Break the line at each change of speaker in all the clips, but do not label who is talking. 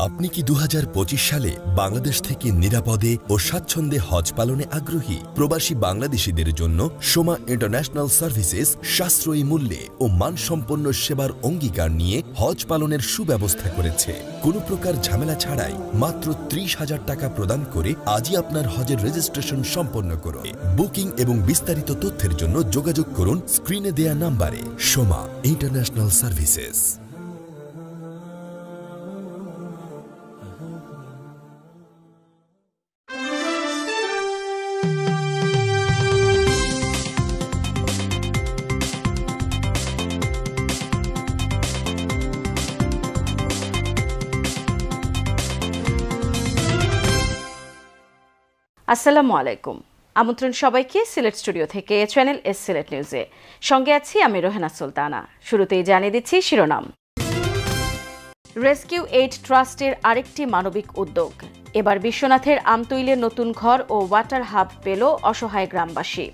আপনি কি 2025 সালে বাংলাদেশ থেকে নিরাপদে ও স্বাচ্ছন্দ্যে হজ পালনে আগ্রহী? প্রবাসী বাংলাদেশীদের জন্য সোমা ইন্টারন্যাশনাল সার্ভিসেস সাশ্রয়ী মূল্যে ও মানসম্পন্ন সেবার অঙ্গীকার নিয়ে হজ পালনের সুব্যবস্থা করেছে। কোনো প্রকার ঝামেলা ছাড়াই মাত্র 30,000 টাকা প্রদান করে আজই আপনার হজের রেজিস্ট্রেশন সম্পন্ন করুন। বুকিং এবং বিস্তারিত তথ্যের জন্য যোগাযোগ করুন স্ক্রিনে দেয়া নাম্বারে। Soma international services.
আসসালামু আলাইকুম। আমন্ত্রণ সবাইকে সিলেট স্টুডিও থেকে চ্যানেল এস সিলেট নিউজে। সঙ্গে আছি আমি রোহেনা সুলতানা। শুরুতেই জানিয়ে দিচ্ছি শিরোনাম। রেস্কিউ এইড ট্রাস্টের আরেকটি মানবিক উদ্যোগ। এবার বিশ্বনাথের আমতৈলে নতুন ঘর ও ওয়াটার হাব পেল অসহায় গ্রামবাসী।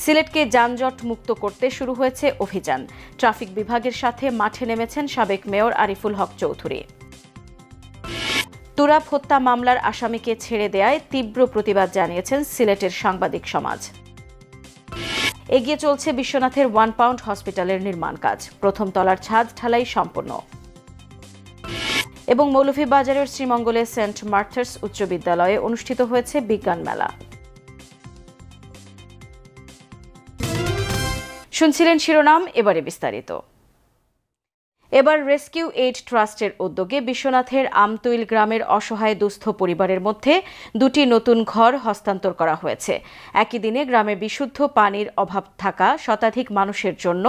সিলেটকে যানজট মুক্ত করতে শুরু হয়েছে অভিযান। ট্রাফিক বিভাগের সাথে মাঠে নেমেছেন সাবেক মেয়র আরিফুল হক চৌধুরী। তুরাব হত্যা মামলার আসামিকে ছেড়ে দেয়ায় তীব্র প্রতিবাদ জানিয়েছেন সিলেটের সাংবাদিক সমাজ। এগিয়ে চলছে বিশ্বনাথের 1 পাউন্ড হসপিটালের নির্মাণ কাজ। প্রথম তলার ছাদ ঢালাই সম্পন্ন। এবং মৌলভীবাজারের শ্রীমঙ্গলে সেন্ট মার্থার্স উচ্চ বিদ্যালয়ে অনুষ্ঠিত হয়েছে বিজ্ঞান মেলা। শুনছিলেন শিরোনাম, এবারে বিস্তারিত। এবার রেস্কিউ এইড ট্রাস্টের উদ্যোগে বিশ্বনাথের আমতৈল গ্রামের অসহায় দুস্থ পরিবারের মধ্যে 2টি নতুন ঘর হস্তান্তর করা হয়েছে। একই দিনে গ্রামে বিশুদ্ধ পানির অভাব থাকা শতাধিক মানুষের জন্য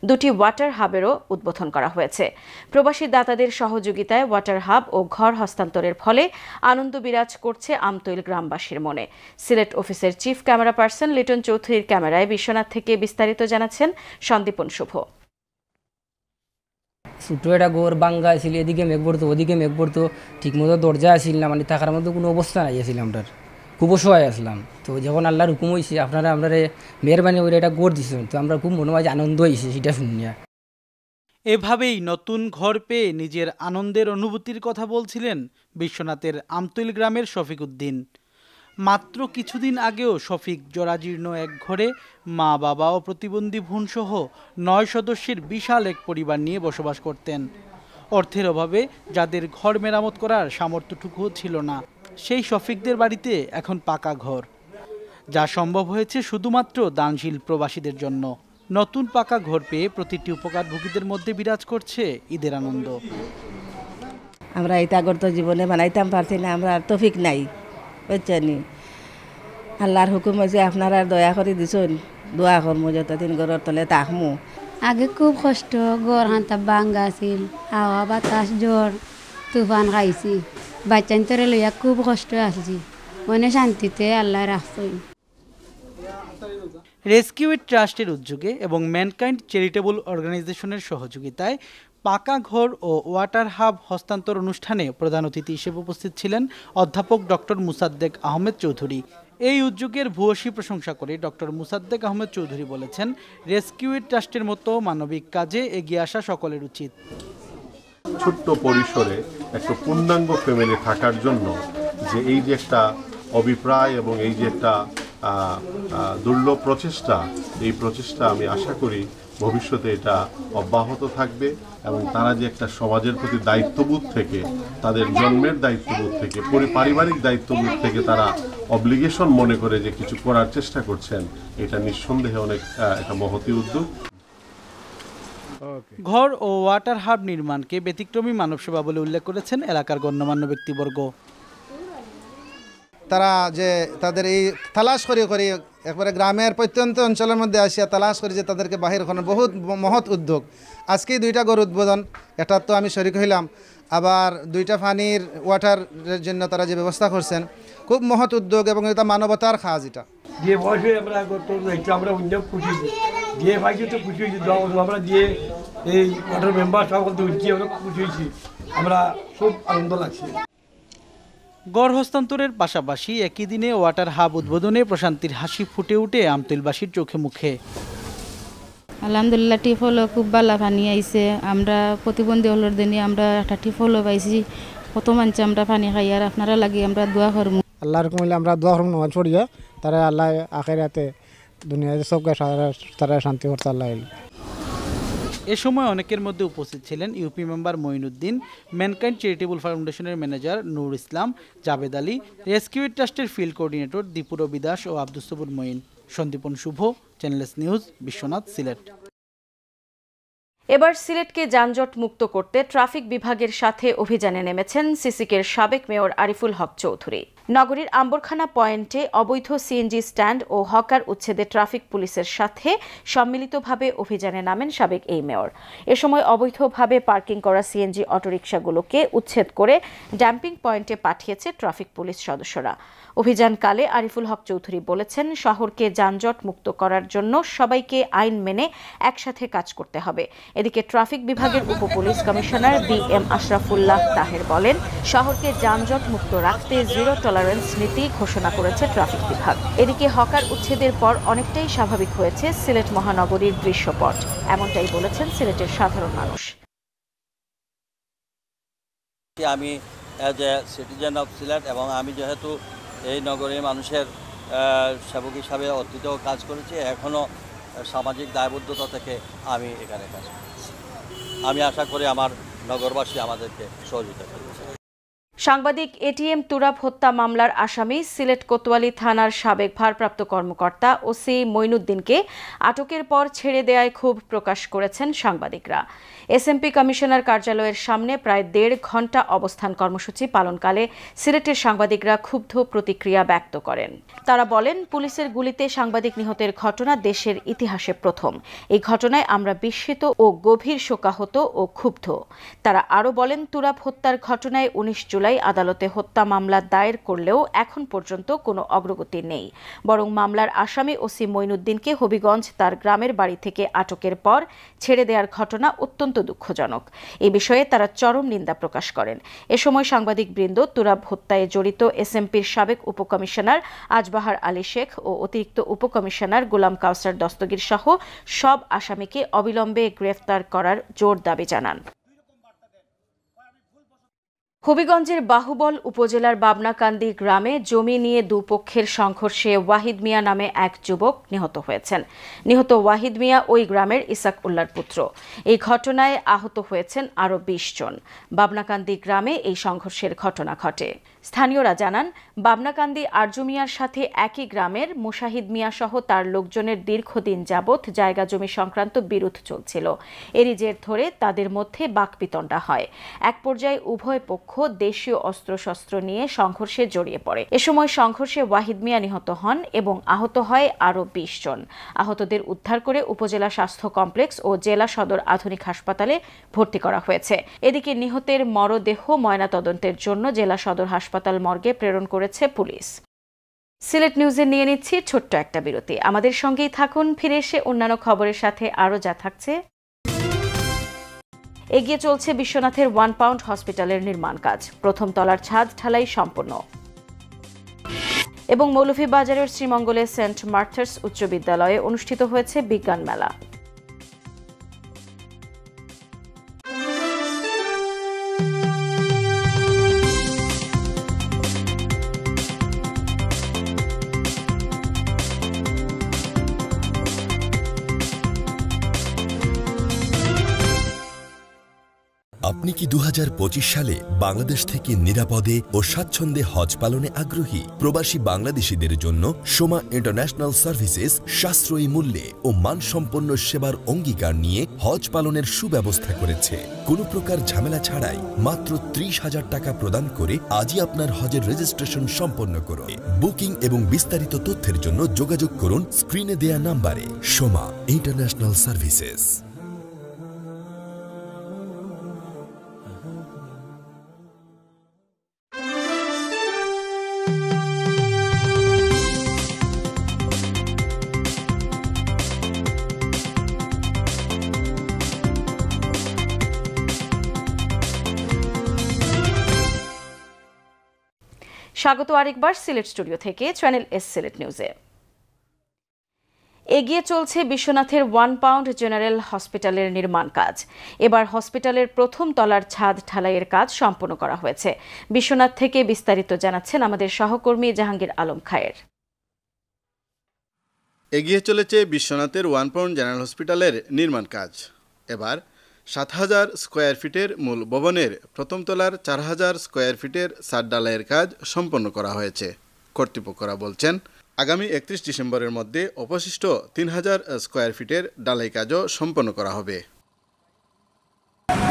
2টি ওয়াটার হাবেরও উদ্বোধন করা হয়েছে। প্রবাসী দাতাদের সহযোগিতায় ওয়াটার হাব ও ঘর হস্তান্তরের ফলে আনন্দ বিরাজ করছে আমতৈল গ্রামবাসীর মনে। সিলেট অফিসের চিফ ক্যামেরা পার্সন লিটন চৌধুরীর ক্যামেরায় বিশ্বনাথ থেকে বিস্তারিত জানাচ্ছেন সন্দীপন শুভ।
ছোটো একটা ঘর বাঙ্গা আসছিল, এদিকে মেঘ পড়তো ওদিকে মেঘ পড়তো, ঠিকমতো দরজা আসছিল না, মানে থাকার মতো কোনো অবস্থা নাই আসছিল। আমরা খুব অসহায় আসলাম। তো যখন আল্লাহর হুকুম হয়েছে আপনারা মেহরবানি করে এটা গড় দিচ্ছেন, তো আমরা খুব মনে হয় আনন্দ হয়েছে সেটা শুনিয়া।
এভাবেই নতুন ঘর পেয়ে নিজের আনন্দের অনুভূতির কথা বলছিলেন বিশ্বনাথের আমতৈল গ্রামের শফিক উদ্দিন। মাত্র কিছুদিন আগেও শফিক জরাজীর্ণ এক ঘরে মা বাবা ও প্রতিবন্ধী বোনসহ 9 সদস্যের বিশাল এক পরিবার নিয়ে বসবাস করতেন। অর্থের অভাবে যাদের ঘর মেরামত করার সামর্থ্যটুকুও ছিল না, সেই শফিকদের বাড়িতে এখন পাকা ঘর, যা সম্ভব হয়েছে শুধুমাত্র দানশীল প্রবাসীদের জন্য। নতুন পাকা ঘর পেয়ে প্রতিটি উপকারভোগীদের মধ্যে বিরাজ করছে ঈদের আনন্দ।
আমরা এটা গড় তো জীবনে বানাইতাম পারছি না, আমরা তৌফিক নাই, বুঝছেনি। আল্লাহর হুকুম হয়েছে আপনারা দয়া করে দিছেন, দোয়া করমু যতদিন ঘরের তলে থাকমু।
আগে খুব কষ্ট, গড় হান্তা বাঙ্গা আছিল, হাওয়া বাতাস জ্বর তুফান খাইছি, বাচ্চান তরে লইয়া খুব কষ্ট আসছি, মনে শান্তিতে আল্লাহ রাখছেন।
রেস্কিউ এইড ট্রাস্টের উদ্যোগে এবং ম্যানকাইন্ড চ্যারিটেবল অর্গানাইজেশনের সহযোগিতায় পাকা ঘর ও ওয়াটার হাব হস্তান্তর অনুষ্ঠানে প্রধান অতিথি হিসেবে উপস্থিত ছিলেন অধ্যাপক ডক্টর মুসাদ্দেক আহমেদ চৌধুরী। এই উদ্যোগের ভূয়সী প্রশংসা করে ডক্টর মুসাদ্দেক আহমেদ চৌধুরী বলেছেন, রেস্কিউ এইড ট্রাস্টের মতো মানবিক কাজে এগিয়ে আসা সকলের উচিত।
ছোট্ট পরিসরে একটা পূর্ণাঙ্গ ফ্যামিলি থাকার জন্য যে এই যে একটা অভিপ্রায় এবং এই যে একটা দুর্লভ প্রচেষ্টা, এই প্রচেষ্টা আমি আশা করি ভবিষ্যতে এটা অব্যাহত থাকবে এবং তারা যে একটা সমাজের প্রতি দায়িত্ববোধ থেকে, তাদের জন্মের দায়িত্ববোধ থেকে, পারিবারিক দায়িত্ববোধ থেকে তারা অব্লিগেশন মনে করে যে কিছু করার চেষ্টা করছেন, এটা নিঃসন্দেহে অনেক একটা মহতী উদ্যোগ।
ঘর ও ওয়াটার হাব নির্মাণকে ব্যতিক্রমী মানব সেবা বলে উল্লেখ করেছেন এলাকার গণ্যমান্য ব্যক্তিবর্গ।
তারা যে তাদের এই তালাশ করে একবারে গ্রামের প্রত্যন্ত অঞ্চলের মধ্যে আসিয়া তালাশ করে যে তাদেরকে বাহির করার বহুত মহৎ উদ্যোগ। আজকেই 2টা ঘর উদ্বোধন, এটা তো আমি শরিক হইলাম। আবার 2টা পানির ওয়াটারের জন্য তারা যে ব্যবস্থা করছেন, খুব মহৎ উদ্যোগ এবং এটা মানবতার কাজ। এটা
যে বয়সে আমরা আমরা অনেক খুশি, যে ভাইকে তো খুশি হয়েছি, আমরা যে এই ওয়াটার মেম্বার সকল উঠছি, আমরা খুশি হয়েছি, আমরা খুব আনন্দ লাগছে।
গড় হস্তান্তরের পাশাপাশি একই দিনে ওয়াটার হাব উদ্বোধনে প্রশান্তির হাসি ফুটে ওঠে আমতৈলবাসীর চোখে মুখে।
আলহামদুলিল্লাহ টিফলও খুব ভালো পানি আইছে। আমরা প্রতিবন্ধী হলোর দিনে আমরা একটা টিফলও পাইছি। কত মানুষ আমরা পানি খাই আর আপনারা লাগি আমরা দোয়া করবো।
আল্লাহর কইলে আমরা দোয়া করব নমাজ পড়িয়া তারা আল্লাহ আখিরাতে দুনিয়াতে সবকে তারা শান্তি করতে আল্লাহ।
এ সময় অনেকের মধ্যে উপস্থিত ছিলেন UP member Moinuddin, mankind charitable ফাউন্ডেশনের ম্যানেজার নূর ইসলাম, জাবেদ আলী, রেস্কিউ ট্রাস্টের ফিল্ড কোঅর্ডিনেটর দীপুর বিদাস ও আব্দুস সবুর মঈন। সন্দীপন শুভ, চ্যানেলস নিউজ, বিশ্বনাথ, সিলেট।
এবার সিলেটকে যানজট মুক্ত করতে ট্রাফিক বিভাগের সাথে অভিযানে নেমেছেন সিসিকের সাবেক মেয়র আরিফুল হক চৌধুরী। নগরীর আম্বরখানা পয়েন্টে অবৈধ সিএনজি স্ট্যান্ড ও হকার উচ্ছেদে ট্রাফিক পুলিশের সাথে সম্মিলিতভাবে অভিযানে নামেন সাবেক এই মেয়র। এ সময় অবৈধভাবে পার্কিং করা সিএনজি অটোরিকশাগুলোকে উচ্ছেদ করে ড্যাম্পিং পয়েন্টে পাঠিয়েছে ট্রাফিক পুলিশ সদস্যরা। অভিযানকালে আরিফুল হক চৌধুরী বলেছেন, শহরকে যানজট মুক্ত করার জন্য সবাইকে আইন মেনে একসাথে কাজ করতে হবে। এদিকে ট্রাফিক বিভাগের উপপুলিশ কমিশনার BM আশরাফুল্লাহ তাহের বলেন, শহরকে যানজট মুক্ত রাখতে জিরো টলারেন্স নীতি ঘোষণা করেছে ট্রাফিক বিভাগ। এদিকে হকার উচ্ছেদের পর অনেকটাই স্বাভাবিক হয়েছে সিলেট মহানগরীর দৃশ্যপট, এমনটাই বলেছেন সিলেটের সাধারণ মানুষ।
আমি as a citizen of Sylhet এবং আমি যেহেতু এই নগরীর মানুষের সেবক হিসাবে অতীতেও কাজ করেছি, এখনও সামাজিক দায়বদ্ধতা থেকে আমি এখানে কাজ করছি। আমি আশা করি আমার নগরবাসী আমাদেরকে সহযোগিতা করবে।
সাংবাদিক এটিএম তুরাব হত্যা মামলার আসামি সিলেট কোতোয়ালি থানার সাবেক ভারপ্রাপ্ত কর্মকর্তা ওসি মঈনুদ্দিনকে আটকের পর ছেড়ে দেয়ায় ক্ষোভ প্রকাশ করেছেন সাংবাদিকরা। এসএমপি কমিশনার কার্যালয়ের সামনে প্রায় 1.5 ঘণ্টা অবস্থান কর্মসূচি পালনকালে সিলেটের সাংবাদিকরা ক্ষুব্ধ প্রতিক্রিয়া ব্যক্ত করেন। তারা বলেন, পুলিশের গুলিতে সাংবাদিক নিহতের ঘটনা দেশের ইতিহাসে প্রথম। এই ঘটনায় আমরা বিস্মিত ও গভীর শোকাহত ও ক্ষুব্ধ। তারা আরও বলেন, তুরাব হত্যার ঘটনায় 19 জুলাই আদালতে হত্যা মামলা দায়ের করলেও এখন পর্যন্ত কোনো অগ্রগতি নেই। বরং মামলার আসামি ওসি মঈনুদ্দিনকে হবিগঞ্জ তার গ্রামের বাড়ি থেকে আটকের পর ছেড়ে দেওয়ার ঘটনা অত্যন্ত দুঃখজনক। এ বিষয়ে তারা চরম নিন্দা প্রকাশ করেন। এ সময় সাংবাদিকবৃন্দ তুরাব হত্যায় জড়িত এসএমপির সাবেক উপকমিশনার আজবাহার আলী শেখ ও অতিরিক্ত উপকমিশনার গোলাম কাউসার দস্তগীর সহ সব আসামিকে অবিলম্বে গ্রেফতার করার জোর দাবি জানান। হবিগঞ্জের বাহুবল উপজেলার বাবনাকান্দি গ্রামে জমি নিয়ে দুপক্ষের সংঘর্ষে ওয়াহিদ মিয়া নামে এক যুবক নিহত হয়েছেন। নিহত ওয়াহিদ মিয়া ওই গ্রামের ইসাক উল্লার পুত্র। এই ঘটনায় আহত হয়েছেন আরও 20 জন। বাবনাকান্দি গ্রামে এই সংঘর্ষের ঘটনা ঘটে। স্থানীয়রা জানান, বাবনাকান্দি আরজু মিয়ার সাথে একই গ্রামের মুশাহিদ মিয়া সহ তার লোকজনের দীর্ঘদিন যাবৎ জায়গা জমি সংক্রান্ত বিরোধ চলছিল। এরই জের ধরে তাদের মধ্যে বাকবিতণ্ডা হয়। এক পর্যায়ে উভয় পক্ষ দেশীয় অস্ত্রশস্ত্র নিয়ে সংঘর্ষে জড়িয়ে পড়ে। এ সময় সংঘর্ষে ওয়াহিদ মিয়া নিহত হন এবং আহত হয় আরও 20 জন। আহতদের উদ্ধার করে উপজেলা স্বাস্থ্য কমপ্লেক্স ও জেলা সদর আধুনিক হাসপাতালে ভর্তি করা হয়েছে। এদিকে নিহতের মরদেহ ময়নাতদন্তের জন্য জেলা সদর হাসপাতাল মর্গে প্রেরণ করেছে পুলিশ। সিলেট নিউজে নিয়ে নিচ্ছি ছোট্ট একটা বিরতি। আমাদের সঙ্গেই থাকুন। ফিরে এসে অন্যান্য খবরের সাথে আরও যা থাকছে। এগিয়ে চলছে বিশ্বনাথের 1 পাউন্ড হসপিটালের নির্মাণ কাজ। প্রথম তলার ছাদ ঢালাই সম্পন্ন। এবং মৌলভীবাজারের শ্রীমঙ্গলে সেন্ট মার্থার্স উচ্চ বিদ্যালয়ে অনুষ্ঠিত হয়েছে বিজ্ঞান মেলা।
আপনি কি 2025 সালে বাংলাদেশ থেকে নিরাপদে ও স্বাচ্ছন্দ্যে হজ পালনে আগ্রহী? প্রবাসী বাংলাদেশীদের জন্য সোমা ইন্টারন্যাশনাল সার্ভিসেস সাশ্রয়ী মূল্যে ও মানসম্পন্ন সেবার অঙ্গীকার নিয়ে হজ পালনের সুব্যবস্থা করেছে। কোনো প্রকার ঝামেলা ছাড়াই মাত্র 30,000 টাকা প্রদান করে আজই আপনার হজের রেজিস্ট্রেশন সম্পন্ন করুন। বুকিং এবং বিস্তারিত তথ্যের জন্য যোগাযোগ করুন স্ক্রিনে দেয়া নাম্বারে। Soma international services.
স্বাগত আরেকবার সিলেট স্টুডিও থেকে চ্যানেল এস সিলেট নিউজে। এগিয়ে চলছে বিশ্বনাথের 1 পাউন্ড জেনারেল হসপিটালের নির্মাণ কাজ। এবার হসপিটালের প্রথম তলার ছাদ ঢালাইয়ের কাজ সম্পন্ন করা হয়েছে। বিশ্বনাথ থেকে বিস্তারিত জানাচ্ছেন আমাদের সহকর্মী জাহাঙ্গীর আলম খায়ের।
এগিয়ে চলেছে বিশ্বনাথের 1 পাউন্ড জেনারেল হসপিটালের নির্মাণ কাজ। এবার ৭,০০০ স্কোয়ার ফিটের মূল ভবনের প্রথম তলার ৪,০০০ স্কোয়ার ফিটের ছাদ ঢালাইয়ের কাজ সম্পন্ন করা হয়েছে। কর্তৃপক্ষরা বলছেন, আগামী ৩১ ডিসেম্বরের মধ্যে অবশিষ্ট ৩,০০০ স্কোয়ার ফিটের ঢালাই কাজও সম্পন্ন করা হবে।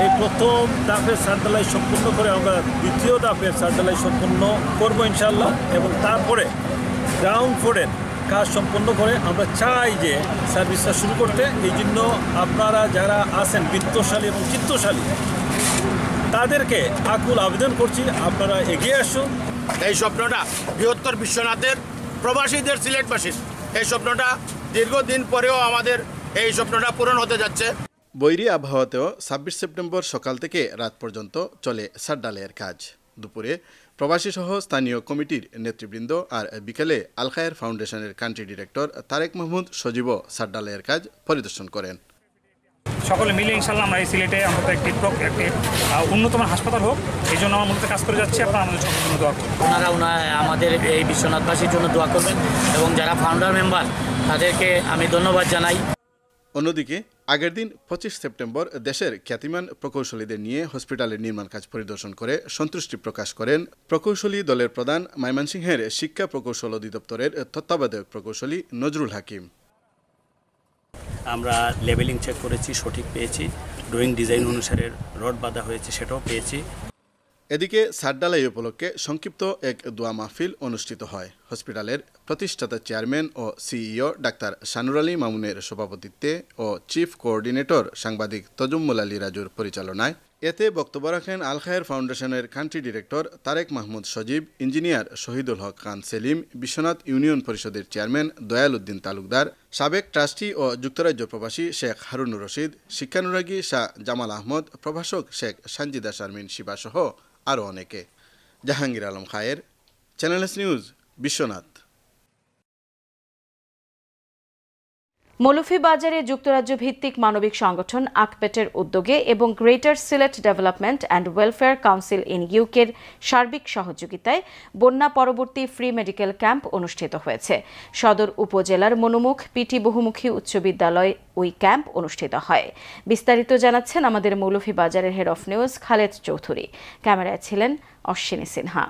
এই প্রথম ধাপের ছাদ ঢালাই সম্পূর্ণ করে আমরা দ্বিতীয় ধাপের ছাদ ঢালাই সম্পূর্ণ করবো ইনশাআল্লাহ, এবং তারপরে গ্রাউন্ড ফ্লোরের কাজ সম্পন্ন করে আমরা চাই যে সার্ভিসটা শুরু করতে। এই জন্য আপনারা যারা আছেন বিত্তশালী এবং চিত্তশালী তাদেরকে আকুল আবেদন করছি, আপনারা এগিয়ে আসুন।
এই স্বপ্নটা বৃহত্তর বিশ্বনাথের প্রবাসীদের সিলেটবাসীর এই স্বপ্নটা দীর্ঘদিন পরেও আমাদের এই স্বপ্নটা পূরণ হতে যাচ্ছে।
বৈরী আবহাওয়াতেও ২৬ সেপ্টেম্বর সকাল থেকে রাত পর্যন্ত চলে ছাদ ঢালাইয়ের কাজ। দুপুরে প্রবাসী সহ স্থানীয় কমিটির নেতৃবৃন্দ আর বিকেলে আল খায়ের ফাউন্ডেশনের কান্ট্রি ডিরেক্টর তারেক মাহমুদ সজীবও ছাদ ঢালাইয়ের কাজ পরিদর্শন করেন।
সকলে মিলে ইনশাল্লাহ আমরা এই সিলেটে অন্তত একটি উন্নতম হাসপাতাল হোক, এই জন্য আমরা মূলত কাজ করে যাচ্ছি। আপনারা আমাদের জন্য দোয়া করবেন।
ওনারা আমাদের এই বিশ্বনাথবাসীর জন্য দোয়া করবেন, এবং যারা ফাউন্ডার মেম্বার তাদেরকে আমি ধন্যবাদ জানাই।
অন্যদিকে আগের দিন ২৫ সেপ্টেম্বর দেশের খ্যাতিমান প্রকৌশলীদের নিয়ে হসপিটালের নির্মাণ কাজ পরিদর্শন করে সন্তুষ্টি প্রকাশ করেন প্রকৌশলী দলের প্রধান ময়মনসিংহের শিক্ষা প্রকৌশল অধিদপ্তরের তত্ত্বাবধায়ক প্রকৌশলী নজরুল হাকিম।
আমরা লেভেলিং চেক করেছি, সঠিক পেয়েছি। ড্রয়িং ডিজাইন অনুসারে রড বাঁধা হয়েছে, সেটাও পেয়েছি।
এদিকে ছাদ ঢালাই উপলক্ষে সংক্ষিপ্ত এক দোয়া মাহফিল অনুষ্ঠিত হয় হসপিটালের প্রতিষ্ঠাতা চেয়ারম্যান ও সিইও ডাক্তার শানুর আলী মামুনের সভাপতিত্বে ও চিফ কোঅর্ডিনেটর সাংবাদিক তজুম্মুল আলী রাজুর পরিচালনায়। এতে বক্তব্য রাখেন আল খায়ের ফাউন্ডেশনের কান্ট্রি ডিরেক্টর তারেক মাহমুদ সজীব, ইঞ্জিনিয়ার শহীদুল হক খান সেলিম, বিশ্বনাথ ইউনিয়ন পরিষদের চেয়ারম্যান দয়াল উদ্দিন তালুকদার, সাবেক ট্রাস্টি ও যুক্তরাজ্য প্রবাসী শেখ হারুনুর রশিদ, শিক্ষানুরাগী শাহ জামাল আহমদ, প্রভাষক শেখ সানজিদা শারমিন শিবা সহ আরও অনেকে। Jahangir Alam Khayer, channel S news, Biswanath.
মৌলভীবাজারে যুক্তরাজ্য ভিত্তিক মানবিক সংগঠন আকপেটের উদ্যোগে এবং greater Sylhet development and welfare council in ইউকের সার্বিক সহযোগিতায় বন্যা পরবর্তী ফ্রি মেডিকেল ক্যাম্প অনুষ্ঠিত হয়েছে। সদর উপজেলার মনুমুখ পিটি বহুমুখী উচ্চ বিদ্যালয়ে ওই ক্যাম্প অনুষ্ঠিত হয়। বিস্তারিত জানাচ্ছেন আমাদের মৌলভীবাজারের head of news Khaled Chowdhury. ক্যামেরায় ছিলেন অশ্বিনী সিনহা।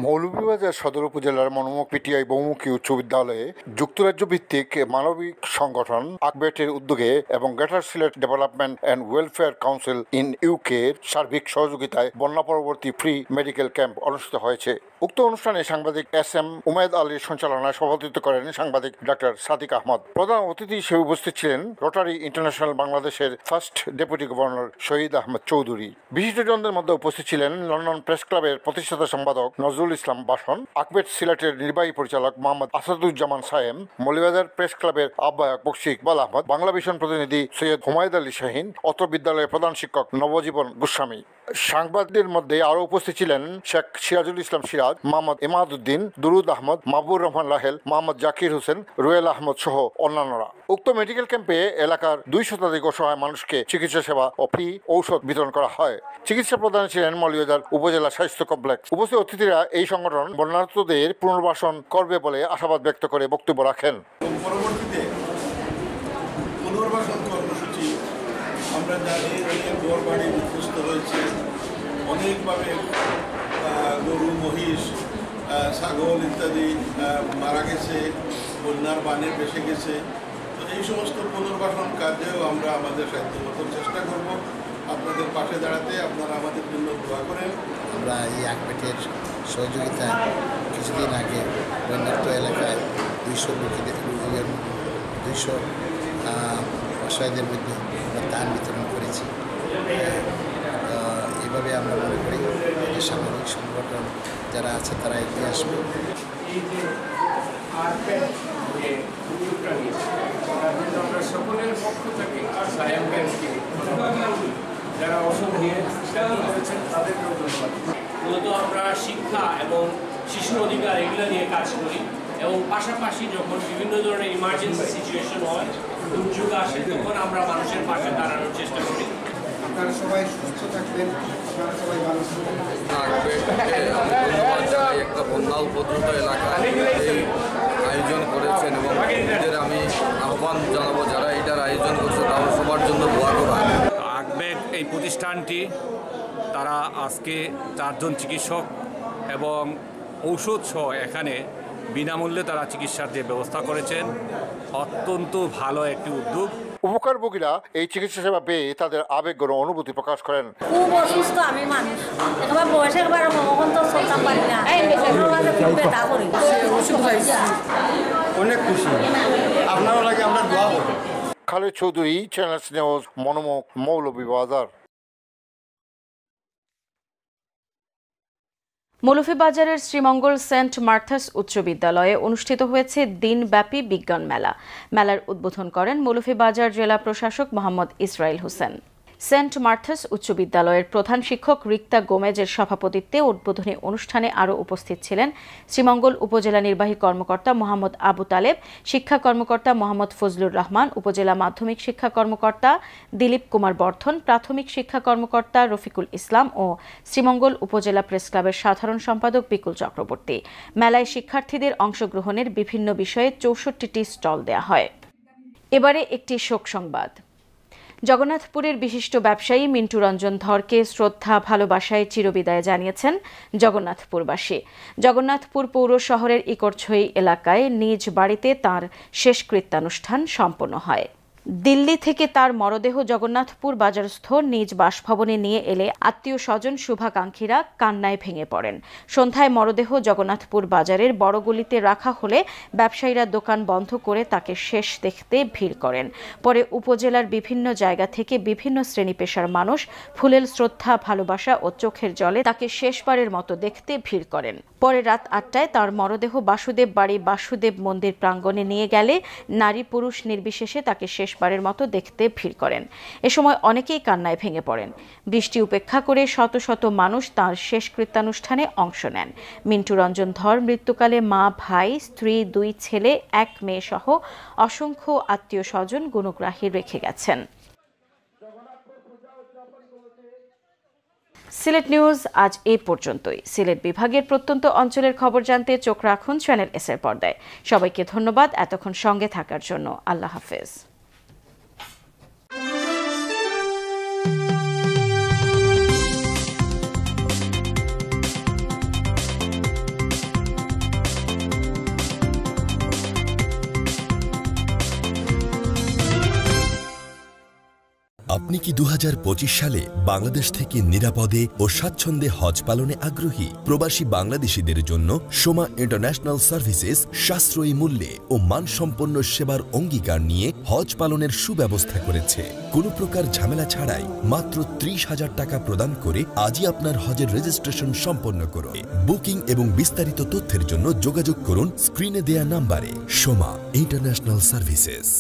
মৌলভীবাজার সদর উপজেলার মনুমুখ পিটিআই বহুমুখী উচ্চ বিদ্যালয়ে যুক্তরাজ্য ভিত্তিক মানবিক সংগঠন আকবেটের উদ্যোগে এবং greater Sylhet development and welfare council in ইউকের সার্বিক সহযোগিতায় বন্যা পরবর্তী ফ্রি মেডিকেল ক্যাম্প অনুষ্ঠিত হয়েছে। উক্ত অনুষ্ঠানে সাংবাদিক SM উমেদ আলীর সঞ্চালনায় সভাপতিত্ব করেন সাংবাদিক ডাক্তার সাদিক আহমদ। প্রধান অতিথি হিসেবে উপস্থিত ছিলেন রোটারি ইন্টারন্যাশনাল বাংলাদেশের ফার্স্ট ডেপুটি গভর্নর শহীদ আহমেদ চৌধুরী। বিশিষ্টজনদের মধ্যে উপস্থিত ছিলেন লন্ডন প্রেস ক্লাবের প্রতিষ্ঠাতা সম্পাদক নজরুল ইসলাম বাসন, আকবেট সিলেটের নির্বাহী পরিচালক মোহাম্মদ আসাদুজ্জামান সায়েম, মৌলভীবাজার প্রেস ক্লাবের আহ্বায়ক বক্সি ইকবাল আহমদ, বাংলা ভিশন প্রতিনিধি সৈয়দ হুমায়ুদ আলী শাহিন, অত্র বিদ্যালয়ের প্রধান শিক্ষক নবজীবন গোস্বামী। সাংবাদিকদের মধ্যে আরও উপস্থিত ছিলেন শেখ সিরাজুল ইসলাম সিরাজ, মোহাম্মদ এমাদউদ্দিন, দুরুদ আহমদ, মাহবুর রহমান লাহেল, মোহাম্মদ জাকির হোসেন, রুয়েল আহমদ সহ অন্যান্যরা। উক্ত মেডিকেল ক্যাম্পে এলাকার ২০ শতাধিক অসহায় মানুষকে চিকিৎসা সেবা ও ফ্রি ঔষধ বিতরণ করা হয়। চিকিৎসা প্রদানে ছিলেন মৌলভীবাজার উপজেলা স্বাস্থ্য কমপ্লেক্স। উপস্থিত অতিথিরা এই সংগঠন বন্যার্তদের পুনর্বাসন করবে বলে আশাবাদ ব্যক্ত করে বক্তব্য রাখেন।
পরবর্তীতে পুনর্বাসন কর্মসূচি আমরা জানি, অনেক ঘর বাড়ি বিধ্বস্ত হয়েছে, অনেকভাবে গরু মহিষ ছাগল ইত্যাদি মারা গেছে, বন্যার বানে ভেসে গেছে। তো এই সমস্ত পুনর্বাসন কাজেও আমরা আমাদের সাধ্যমতো চেষ্টা করব আপনাদের পাশে দাঁড়াতে। আপনারা আমাদের জন্য দোয়া করেন।
আমরা এই আকপেটের সহযোগিতায় কিছুদিন আগে বন্যার্ত এলাকায় 200 অসহায়দের মধ্যে আমরা ত্রাণ বিতরণ করেছি। এভাবে আমরা মনে করি যে সামাজিক সংগঠন যারা আছে তারা এগিয়ে আসবে।
আমরা সকলের পক্ষ থেকে সায়েম ব্যাংককে যারা অসুখ নিয়ে করেছেন তাদেরকেও ধন্যবাদ। মূলত আমরা শিক্ষা এবং শিশু অধিকার এগুলো নিয়ে কাজ করি এবং পাশাপাশি যখন বিভিন্ন ধরনের ইমার্জেন্সি সিচুয়েশন হয়, দুর্যোগ আসে, তখন আমরা মানুষের পাশে দাঁড়ানোর চেষ্টা করি।
আপনারা সবাই সুস্থ থাকবেন, আপনারা সবাই ভালো থাকবেন।
একটা বন্যা উপদ্রুত এলাকায় এই আয়োজন করেছেন এবং এদের আমি আহ্বান জানাবো যারা এটার আয়োজন করছে তারা সবার জন্য দোয়া করা।
আকবেট এই প্রতিষ্ঠানটি তারা আজকে 4 জন চিকিৎসক এবং ঔষধ সহ এখানে বিনামূল্যে তারা চিকিৎসার যে ব্যবস্থা করেছেন, অত্যন্ত ভালো একটি উদ্যোগ।
উপকারভোগীরা এই চিকিৎসা সেবা পেয়ে তাদের আবেগঘন অনুভূতি প্রকাশ করেন।
খুব অসুস্থ আমি মানুষ, একেবারে বয়সে একেবারে মমকন তো চলতাম পারি না, খুব ব্যথা করি,
অনেক খুশি। আপনারও লাগে আমরা দোয়া করি।
Khaled Chowdhury, channel news, Monumukh, Moulvibazar.
মৌলভীবাজারের শ্রীমঙ্গল সেন্ট মার্থাস উচ্চ বিদ্যালয়ে অনুষ্ঠিত হয়েছে দিনব্যাপী বিজ্ঞান মেলা। মেলার উদ্বোধন করেন মৌলভীবাজার জেলা প্রশাসক মোহাম্মদ ইসরাইল হোসেন। সেন্ট মার্থাস উচ্চ বিদ্যালয়ের প্রধান শিক্ষক রিক্তা গোমেজের সভাপতিত্বে উদ্বোধনী অনুষ্ঠানে আরও উপস্থিত ছিলেন শ্রীমঙ্গল উপজেলা নির্বাহী কর্মকর্তা মোহাম্মদ আবু তালেব, শিক্ষা কর্মকর্তা মোহাম্মদ ফজলুর রহমান, উপজেলা মাধ্যমিক শিক্ষা কর্মকর্তা দিলীপ কুমার বর্ধন, প্রাথমিক শিক্ষা কর্মকর্তা রফিকুল ইসলাম ও শ্রীমঙ্গল উপজেলা প্রেস ক্লাবের সাধারণ সম্পাদক বিকুল চক্রবর্তী। মেলায় শিক্ষার্থীদের অংশগ্রহণের বিভিন্ন বিষয়ে 64টি স্টল দেয়া হয়। এবারে একটি শোক সংবাদ। জগন্নাথপুরের বিশিষ্ট ব্যবসায়ী মিন্টু রঞ্জন ধরকে শ্রদ্ধা ভালোবাসায় চিরবিদায় জানিয়েছেন জগন্নাথপুরবাসী। জগন্নাথপুর পৌর শহরের ইকরছই এলাকায় নিজ বাড়িতে তাঁর শেষকৃত্যানুষ্ঠান সম্পন্ন হয়। দিল্লি থেকে তার মরদেহ জগন্নাথপুর বাজারস্থ নিজ বাসভবনে নিয়ে এলে আত্মীয় স্বজন শুভাকাঙ্ক্ষীরা কান্নায় ভেঙে পড়েন। সন্ধ্যায় মরদেহ জগন্নাথপুর বাজারের বড়গলিতে রাখা হলে ব্যবসায়ীরা দোকান বন্ধ করে তাকে শেষ দেখতে ভিড় করেন। পরে উপজেলার বিভিন্ন জায়গা থেকে বিভিন্ন শ্রেণী পেশার মানুষ ফুলেল শ্রদ্ধা ভালোবাসা ও চোখের জলে তাকে শেষবারের মতো দেখতে ভিড় করেন। পরে রাত 8টায় তার মরদেহ বাসুদেব বাড়ি বাসুদেব মন্দির প্রাঙ্গণে নিয়ে গেলে নারী পুরুষ নির্বিশেষে তাকে শেষবারের মতো দেখতে ভিড় করেন। এ সময় অনেকেই কান্নায় ভেঙে পড়েন। বৃষ্টি উপেক্ষা করে শত শত মানুষ তাঁর শেষকৃত্যানুষ্ঠানে অংশ নেন। মিন্টু রঞ্জন ধর মৃত্যুকালে মা, ভাই, স্ত্রী, 2 ছেলে, 1 মেয়ে সহ অসংখ্য আত্মীয় স্বজন গুণগ্রাহী রেখে গেছেন। সিলেট নিউজ আজ এই পর্যন্তই। সিলেট বিভাগের প্রত্যন্ত অঞ্চলের খবর জানতে চোখ রাখুন চ্যানেল এস এর পর্দায়। সবাইকে ধন্যবাদ এতক্ষণ সঙ্গে থাকার জন্য। আল্লাহ হাফেজ।
আপনি কি 2025 সালে বাংলাদেশ থেকে নিরাপদে ও স্বাচ্ছন্দ্যে হজ পালনে আগ্রহী? প্রবাসী বাংলাদেশীদের জন্য সোমা ইন্টারন্যাশনাল সার্ভিসেস সাশ্রয়ী মূল্যে ও মানসম্পন্ন সেবার অঙ্গীকার নিয়ে হজ পালনের সুব্যবস্থা করেছে। কোনো প্রকার ঝামেলা ছাড়াই মাত্র 30,000 টাকা প্রদান করে আজই আপনার হজের রেজিস্ট্রেশন সম্পন্ন করুন। বুকিং এবং বিস্তারিত তথ্যের জন্য যোগাযোগ করুন স্ক্রিনে দেয়া নাম্বারে। Soma international services.